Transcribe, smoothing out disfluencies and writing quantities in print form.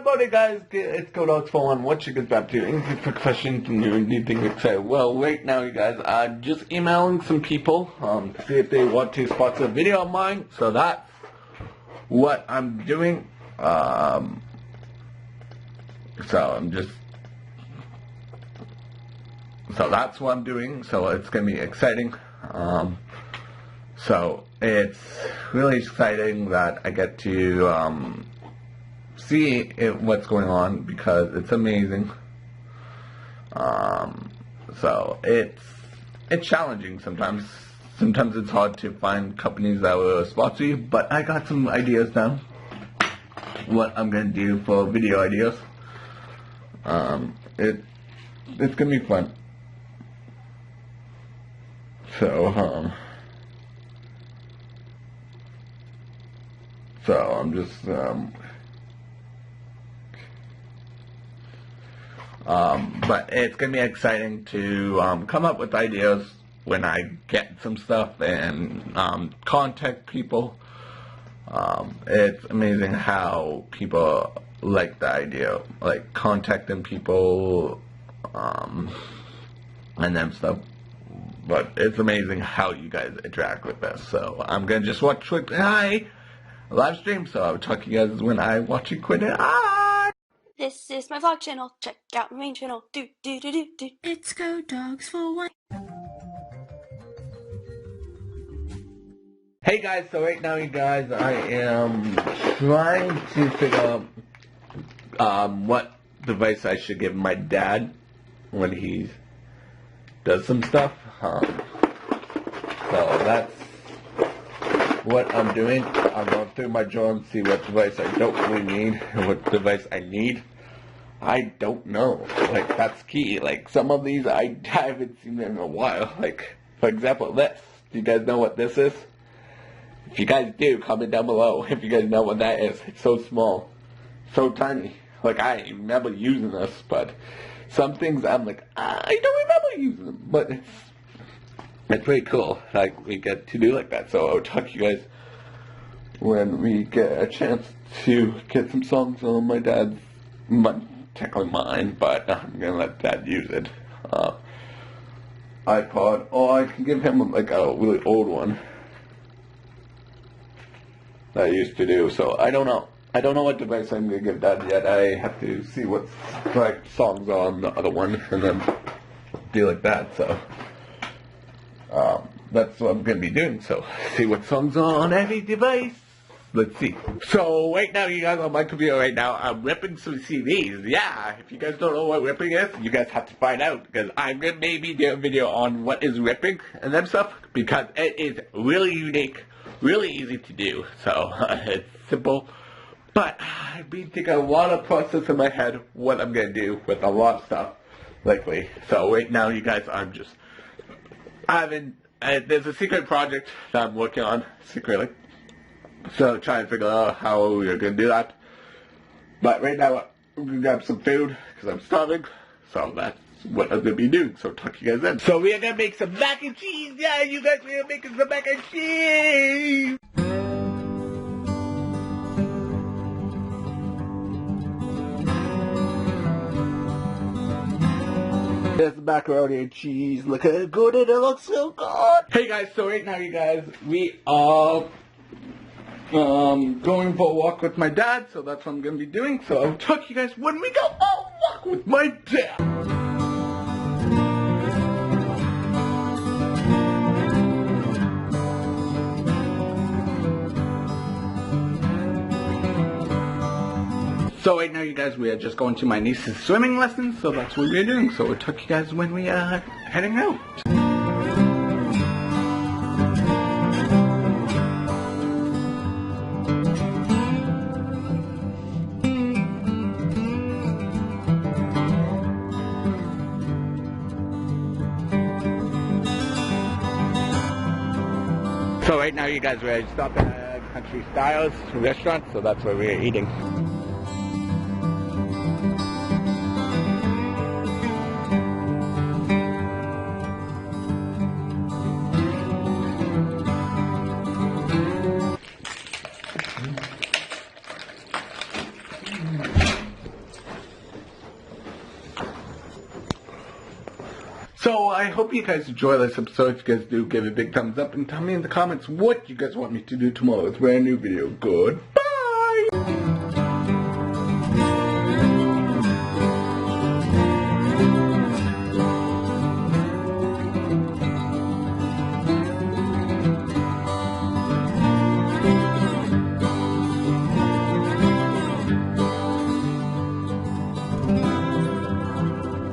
everybody, guys, it's GoDogs41. What you guys up to? Anything for questions? Anything excited? Well, right now, you guys, I'm just emailing some people to see if they want to sponsor a video of mine. So that's what I'm doing. So that's what I'm doing. So it's gonna be exciting. So it's really exciting that I get to see what's going on, because it's amazing. So it's challenging sometimes. Sometimes it's hard to find companies that will sponsor you, but I got some ideas now. What I'm gonna do for video ideas. It's gonna be fun. So I'm just but it's gonna be exciting to come up with ideas when I get some stuff and contact people. It's amazing how people like the idea, like contacting people and then stuff. But it's amazing how you guys interact with this. So I'm gonna just watch quick live stream. So I'll talk to you guys when I watch it quick. This is my vlog channel. Check out my main channel. It's GoDogs41. Hey guys, so right now, you guys, I am trying to figure out what device I should give my dad when he does some stuff. So that's what I'm doing. I'm going through my drawer and see what device I don't really need and what device I need. I don't know. Like, that's key. Like, some of these I haven't seen in a while. Like, for example, this. Do you guys know what this is? If you guys do, comment down below if you guys know what that is. It's so small. So tiny. Like, I remember using this, but some things I'm like, I don't remember using them. But it's pretty cool. Like, we get to do like that. So I'll talk to you guys when we get a chance to get some songs on my dad's, technically mine, but I'm gonna let Dad use it. iPod, or I can give him like a really old one that I used to do. So I don't know. I don't know what device I'm gonna give Dad yet. I have to see what like songs are on the other one and then do like that. So that's what I'm gonna be doing. So see what songs are on every device. Let's see. So right now, you guys, on my computer right now, I'm ripping some CDs. Yeah, if you guys don't know what ripping is, you guys have to find out, because I'm gonna maybe do a video on what is ripping and that stuff, because it is really unique, really easy to do. So it's simple, but I've been thinking a lot of process in my head what I'm gonna do with a lot of stuff lately. So right now, you guys, I'm just there's a secret project that I'm working on secretly. So trying to figure out how we're going to do that. But right now, I'm going to grab some food because I'm starving. So that's what I'm going to be doing. So talk to you guys then. So we are going to make some mac and cheese. Yeah, you guys, we are making some mac and cheese. There's the macaroni and cheese. Look how good it looks, so good. Hey guys, so right now, you guys, we are going for a walk with my dad, so that's what I'm going to be doing. So I'll talk to you guys when we go on a walk with my dad. So right now, you guys, we are just going to my niece's swimming lessons, so that's what we're doing. So we'll talk to you guys when we are heading out. So right now, you guys, we're stopping at Country Styles restaurant, so that's where we're eating. So I hope you guys enjoy this episode. If you guys do, give it a big thumbs up and tell me in the comments what you guys want me to do tomorrow's brand new video. Goodbye!